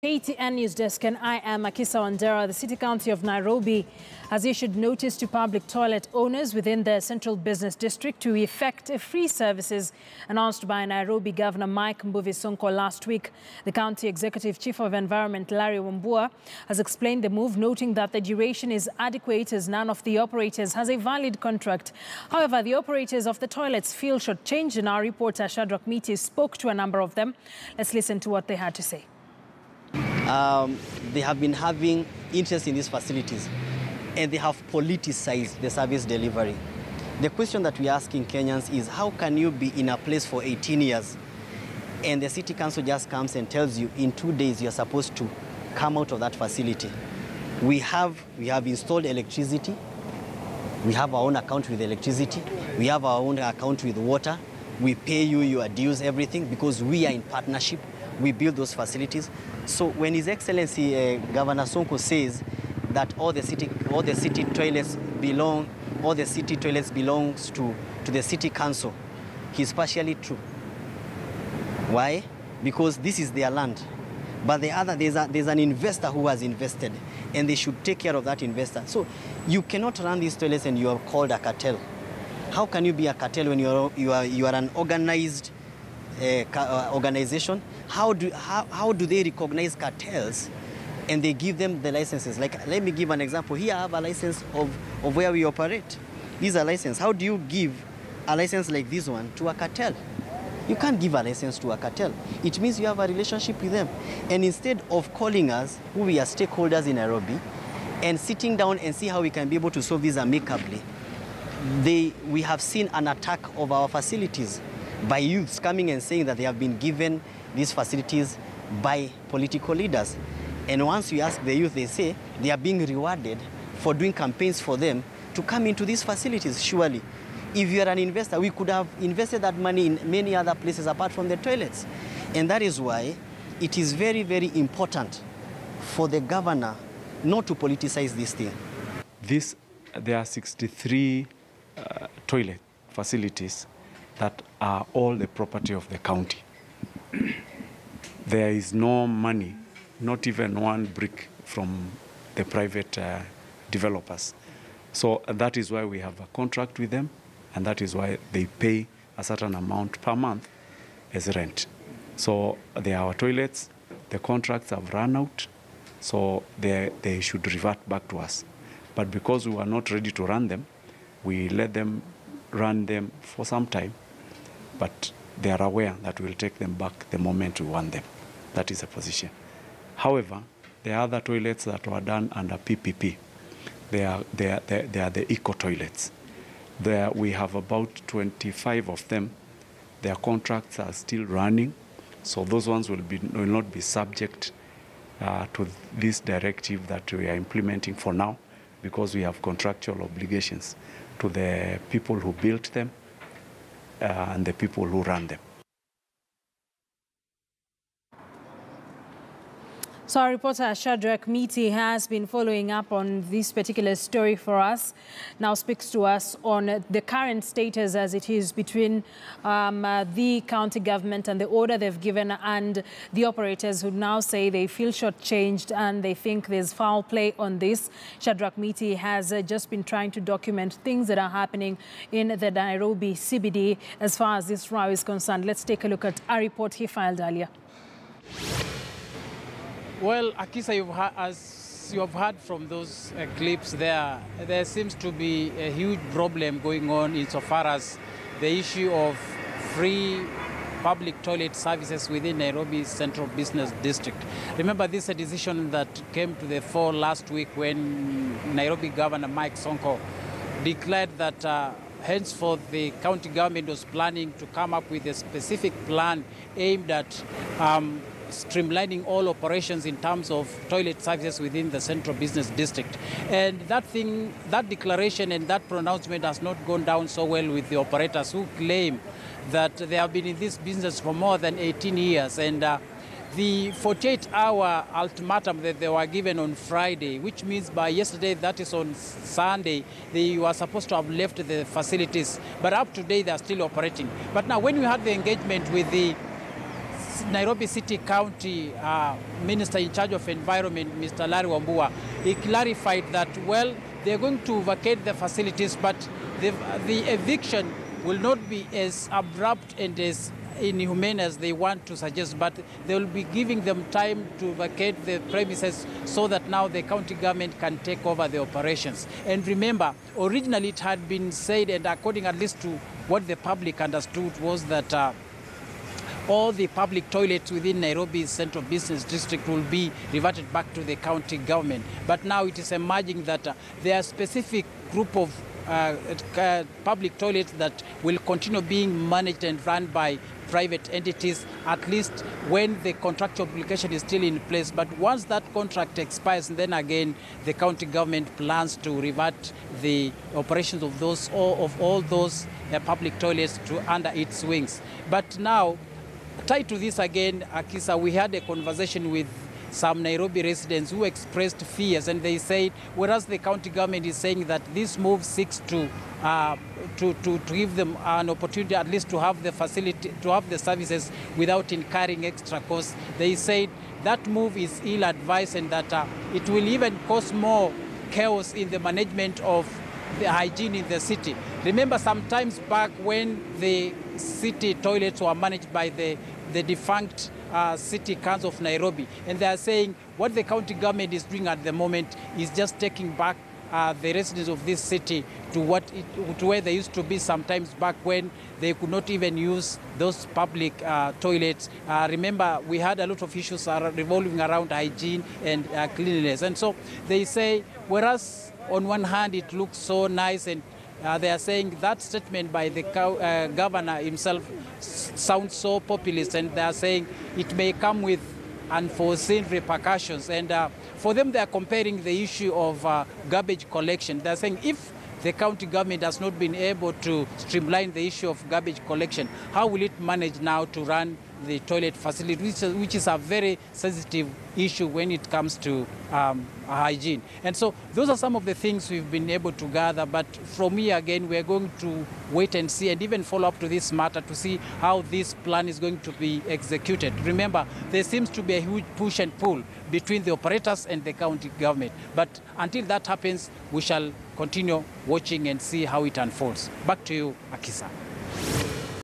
KTN News Desk, and I am Akisa Wandera. The City Council of Nairobi has issued notice to public toilet owners within the Central Business District to effect free services announced by Nairobi Governor Mike Sonko last week. The County Executive Chief of Environment, Larry Wambua, has explained the move, noting that the duration is adequate as none of the operators has a valid contract. However, the operators of the toilets feel shortchanged, and our reporter Shadrach Miti spoke to a number of them. Let's listen to what they had to say. They have been having interest in these facilities, and they have politicized the service delivery. The question that we're asking Kenyans is, how can you be in a place for 18 years and the city council just comes and tells you in 2 days you're supposed to come out of that facility? We have installed electricity. We have our own account with electricity. We have our own account with water. We pay you your dues, everything, because we are in partnership. We build those facilities. So when His Excellency Governor Sonko says that all the city toilets belongs to the city council, he's partially true. Why? Because this is their land. But there's an investor who has invested, and they should take care of that investor. So you cannot run these toilets and you are called a cartel. How can you be a cartel when you are an organized organization? How do they recognize cartels and they give them the licenses? Like, let me give an example. Here I have a license of where we operate. These are licenses. How do you give a license like this one to a cartel? You can't give a license to a cartel. It means you have a relationship with them. And instead of calling us, who we are stakeholders in Nairobi, and sitting down and see how we can be able to solve this amicably, we have seen an attack of our facilities by youths coming and saying that they have been given these facilities by political leaders. And once you ask the youth, they say they are being rewarded for doing campaigns for them to come into these facilities. Surely, if you are an investor, we could have invested that money in many other places apart from the toilets. And that is why it is very, very important for the governor not to politicize this thing. There are 63 toilet facilities that are all the property of the county. There is no money, not even one brick from the private developers. So that is why we have a contract with them, and that is why they pay a certain amount per month as rent. So they are our toilets, the contracts have run out, so they should revert back to us. But because we were not ready to run them, we let them run them for some time, but they are aware that we'll take them back the moment we want them. That is the position. However, there are other toilets that were done under PPP. They are the eco toilets. There we have about 25 of them. Their contracts are still running, so those ones will not be subject to this directive that we are implementing for now, because we have contractual obligations to the people who built them and the people who run them. So our reporter Shadrach Miti has been following up on this particular story for us. Now speaks to us on the current status as it is between the county government and the order they've given, and the operators who now say they feel shortchanged and they think there's foul play on this. Shadrach Miti has just been trying to document things that are happening in the Nairobi CBD as far as this row is concerned. Let's take a look at a report he filed earlier. Well, Akisa, as you have heard from those clips there seems to be a huge problem going on insofar as the issue of free public toilet services within Nairobi's Central Business District. Remember, this is a decision that came to the fore last week when Nairobi Governor Mike Sonko declared that henceforth the county government was planning to come up with a specific plan aimed at streamlining all operations in terms of toilet services within the Central Business District. And that declaration and that pronouncement has not gone down so well with the operators, who claim that they have been in this business for more than 18 years. And the 48-hour ultimatum that they were given on Friday, which means by yesterday, that is on Sunday, they were supposed to have left the facilities. But up to date, they are still operating. But now, when we had the engagement with the Nairobi City County Minister in charge of Environment, Mr. Larry Wambua, he clarified that, well, they're going to vacate the facilities, but the eviction will not be as abrupt and as inhumane as they want to suggest, but they will be giving them time to vacate the premises so that now the county government can take over the operations. And remember, originally it had been said, and according at least to what the public understood, was that all the public toilets within Nairobi's Central Business District will be reverted back to the county government. But now it is emerging that there are specific group of public toilets that will continue being managed and run by private entities, at least when the contractual obligation is still in place. But once that contract expires, then again the county government plans to revert the operations of all those public toilets to under its wings. But now, tied to this again, Akisa, we had a conversation with some Nairobi residents who expressed fears, and they said, whereas the county government is saying that this move seeks to give them an opportunity at least to have the facility, to have the services without incurring extra costs, they said that move is ill-advised and that it will even cause more chaos in the management of the hygiene in the city. Remember, sometimes back when the city toilets were managed by the defunct City Council of Nairobi, and they are saying what the county government is doing at the moment is just taking back the residents of this city to where they used to be sometimes back when they could not even use those public toilets. Remember, we had a lot of issues revolving around hygiene and cleanliness, and so they say, whereas on one hand it looks so nice, and they are saying that statement by the governor himself sounds so populist, and they are saying it may come with unforeseen repercussions. And for them, they are comparing the issue of garbage collection. They are saying if the county government has not been able to streamline the issue of garbage collection, how will it manage now to run the toilet facility, which is a very sensitive issue when it comes to hygiene? And so those are some of the things we've been able to gather. But from here again, we're going to wait and see and even follow up to this matter to see how this plan is going to be executed. Remember, there seems to be a huge push and pull between the operators and the county government. But until that happens, we shall continue watching and see how it unfolds. Back to you, Akisa.